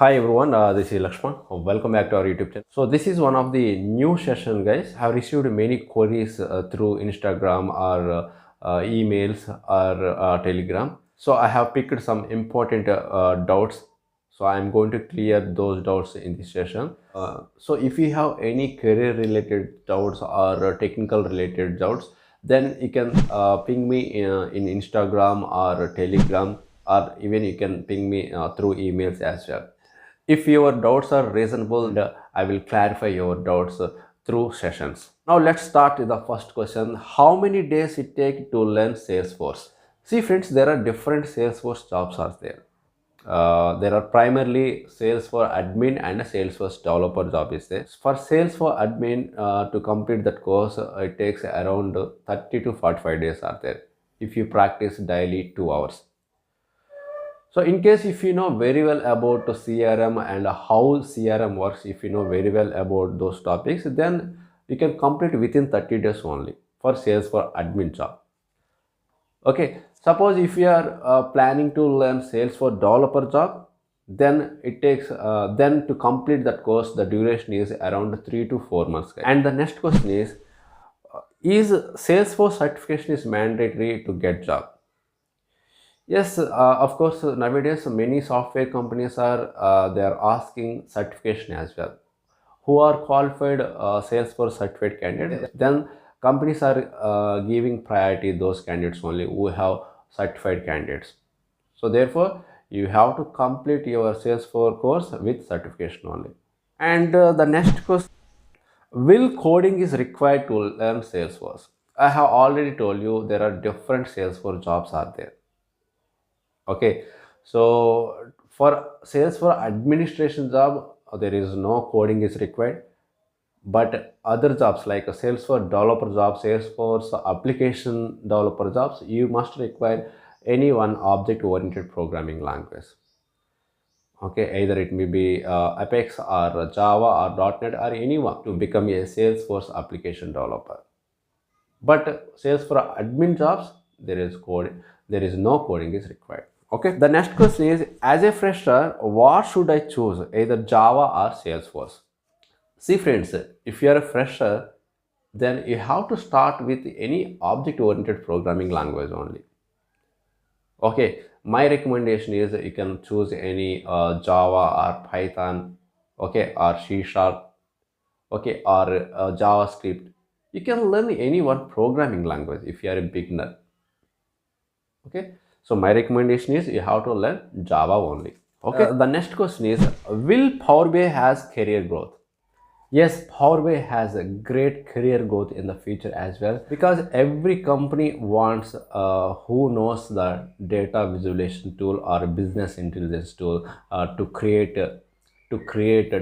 Hi everyone, this is Lakshman. Welcome back to our YouTube channel. So this is one of the new session, guys. I have received many queries through Instagram or emails or Telegram. So I have picked some important doubts. So I am going to clear those doubts in this session. So if you have any career related doubts or technical related doubts, then you can ping me in Instagram or Telegram, or even you can ping me through emails as well. If your doubts are reasonable, I will clarify your doubts through sessions. Now let's start with the first question. How many days it take to learn Salesforce? See friends, there are different Salesforce jobs are there. There are primarily Salesforce admin and a Salesforce developer job is there. For Salesforce admin, to complete that course, it takes around 30 to 45 days are there if you practice daily 2 hours. So in case if you know very well about CRM and how CRM works, if you know very well about those topics, then you can complete within 30 days only for Salesforce admin job. Okay, suppose if you are planning to learn Salesforce developer job, then it takes then to complete that course, the duration is around 3 to 4 months. And the next question is Salesforce certification is mandatory to get job? Yes, of course. Nowadays, many software companies are they are asking certification as well. Who are qualified Salesforce certified candidates? Then companies are giving priority those candidates only who have certified candidates. So therefore, you have to complete your Salesforce course with certification only. And the next question: will coding is required to learn Salesforce? I have already told you there are different Salesforce jobs are there. Okay, so for Salesforce administration job, there is no coding is required, but other jobs like a Salesforce developer job, Salesforce application developer jobs, you must require any one object oriented programming language. Okay, either it may be Apex or Java or .NET or anyone to become a Salesforce application developer. But Salesforce admin jobs, there is no coding is required. Okay, the next question is, as a fresher, what should I choose, either Java or Salesforce? See friends, if you are a fresher, then you have to start with any object oriented programming language only. Okay, my recommendation is you can choose any Java or Python, okay, or C Sharp, okay, or JavaScript. You can learn any one programming language if you are a beginner. Okay, so my recommendation is you have to learn Java only. Okay, the next question is, will Power BI has career growth? Yes, Power BI has a great career growth in the future as well, because every company wants who knows the data visualization tool or business intelligence tool to create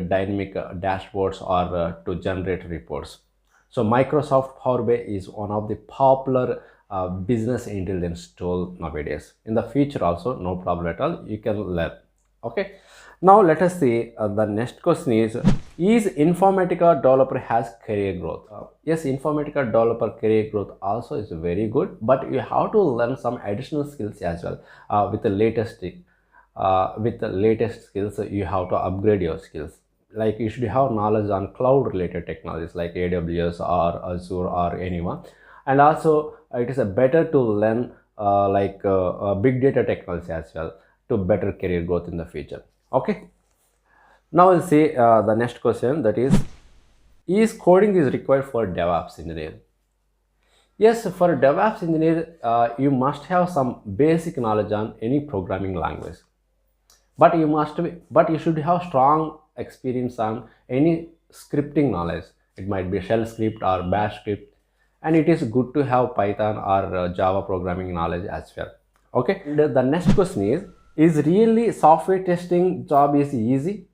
dynamic dashboards or to generate reports. So Microsoft Power BI is one of the popular business intelligence tool nowadays. In the future also, no problem at all, you can learn. Okay, now let us see the next question is Informatica developer has career growth? Yes, Informatica developer career growth also is very good, but you have to learn some additional skills as well. With the latest skills, you have to upgrade your skills. Like you should have knowledge on cloud related technologies like AWS or Azure or anyone. And also it is a better to learn big data technology as well to better career growth in the future. Okay, now we'll see the next question, that is coding is required for DevOps engineer? Yes, for DevOps engineer, you must have some basic knowledge on any programming language, but you should have strong experience on any scripting knowledge. It might be shell script or bash script, and it is good to have Python or Java programming knowledge as well. Okay, and the next question is really software testing job is easy?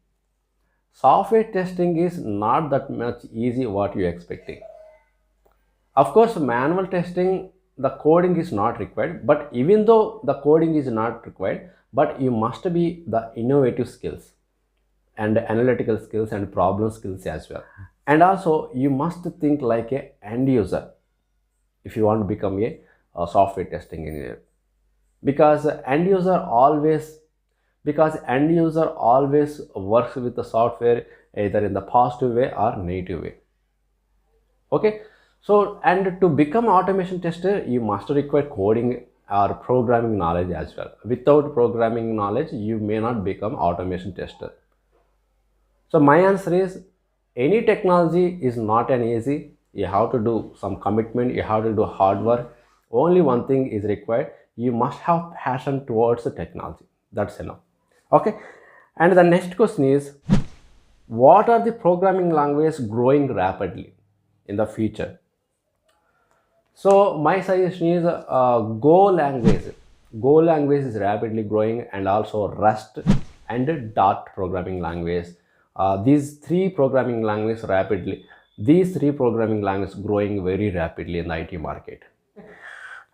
Software testing is not that much easy what you expecting. Of course, manual testing, the coding is not required, but even though the coding is not required, but you must be the innovative skills and analytical skills and problem skills as well. And also you must think like a end user if you want to become a software testing engineer, because end user always because end user always works with the software either in the positive way or negative way. Okay, so and to become automation tester, you must require coding or programming knowledge as well. Without programming knowledge, you may not become automation tester. So my answer is, any technology is not an easy. You have to do some commitment, you have to do hard work. Only one thing is required: you must have passion towards the technology. That's enough. Okay, and the next question is, what are the programming languages growing rapidly in the future? So my suggestion is Go language. Go language is rapidly growing, and also Rust and Dart programming language. These three programming languages rapidly. These three programming languages growing very rapidly in the IT market.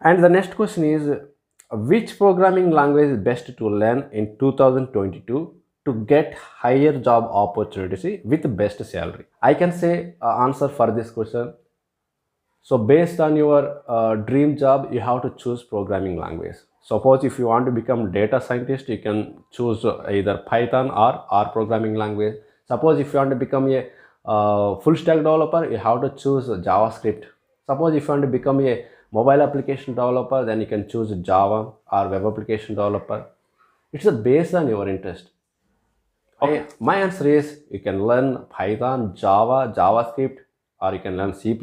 And the next question is, which programming language is best to learn in 2022 to get higher job opportunity with best salary? I can say answer for this question. So based on your dream job, you have to choose programming language. Suppose if you want to become data scientist, you can choose either Python or R programming language. Suppose if you want to become a full stack developer, you have to choose JavaScript. Suppose if you want to become a mobile application developer, then you can choose Java or web application developer. It's based on your interest. Okay, my answer is, you can learn Python, Java, JavaScript, or you can learn C++.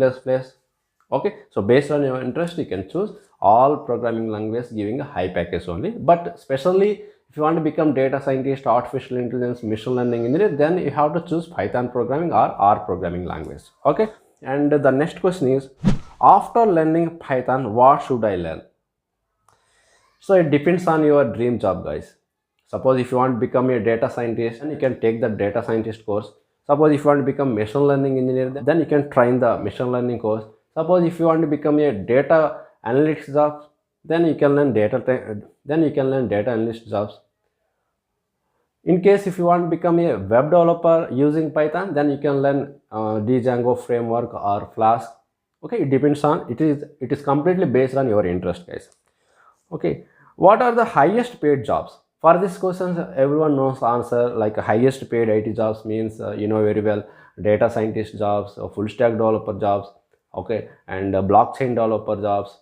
Okay, so based on your interest, you can choose all programming languages giving a high package only. But especially if you want to become data scientist, artificial intelligence, machine learning engineer, then you have to choose Python programming or R programming language. Okay, and the next question is, after learning Python, what should I learn? So it depends on your dream job, guys. Suppose if you want to become a data scientist, then you can take the data scientist course. Suppose if you want to become machine learning engineer, then you can try the machine learning course. Suppose if you want to become a data analytics job, then you can learn data analyst jobs. In case if you want to become a web developer using Python, then you can learn Django framework or Flask. Okay, it depends on it is completely based on your interest, guys. Okay, what are the highest paid jobs? For this question, everyone knows answer. Like highest paid IT jobs means you know very well, data scientist jobs, full stack developer jobs. Okay, and blockchain developer jobs,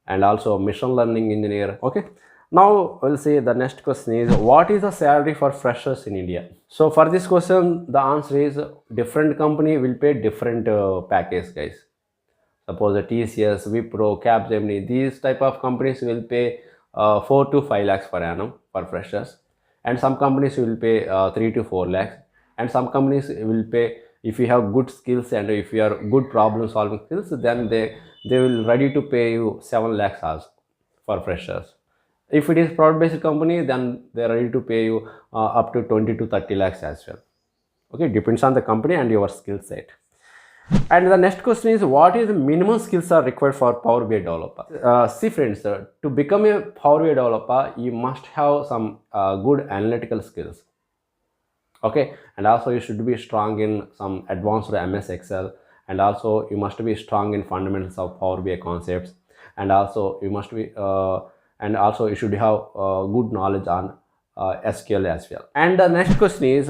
and also machine learning engineer. Okay, now we'll see the next question is, what is the salary for freshers in India? So for this question, the answer is, different company will pay different package, guys. Suppose the TCS, Wipro, Capgemini, these type of companies will pay 4 to 5 lakhs per annum for freshers, and some companies will pay 3 to 4 lakhs, and some companies will pay, if you have good skills and if you are good problem solving skills, then they will ready to pay you 7 lakhs also for freshers. If it is product based company, then they are ready to pay you up to 20 to 30 lakhs as well. Okay, depends on the company and your skill set. And the next question is, what is the minimum skills are required for Power BI developer? See friends, to become a Power BI developer, you must have some good analytical skills. Okay, and also you should be strong in some advanced MS Excel, and also you must be strong in fundamentals of Power BI concepts, and also you must be and also you should have good knowledge on SQL as well. And the next question is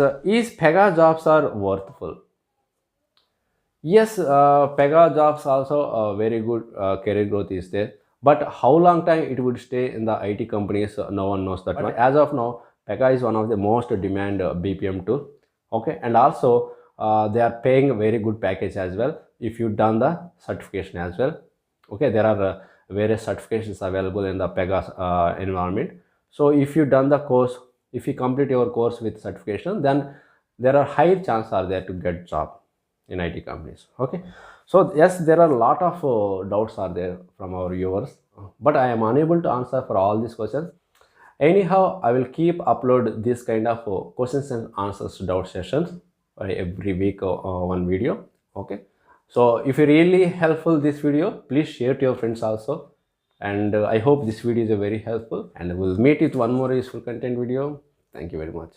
Pega jobs are worthful? Yes, Pega jobs also very good career growth is there, but how long time it would stay in the IT companies, no one knows that. But as of now, Pega is one of the most demand BPM tool. Okay, and also they are paying very good package as well if you done the certification as well. Okay, there are various certifications available in the Pega environment. So if you done the course, if you complete your course with certification, then there are high chances are there to get job in IT companies. Okay, so yes, there are a lot of doubts are there from our viewers, but I am unable to answer for all these questions. Anyhow, I will keep upload this kind of questions and answers doubt sessions every week one video. Okay, so if you really helpful this video, please share to your friends also, and I hope this video is very helpful, and we'll meet with one more useful content video. Thank you very much.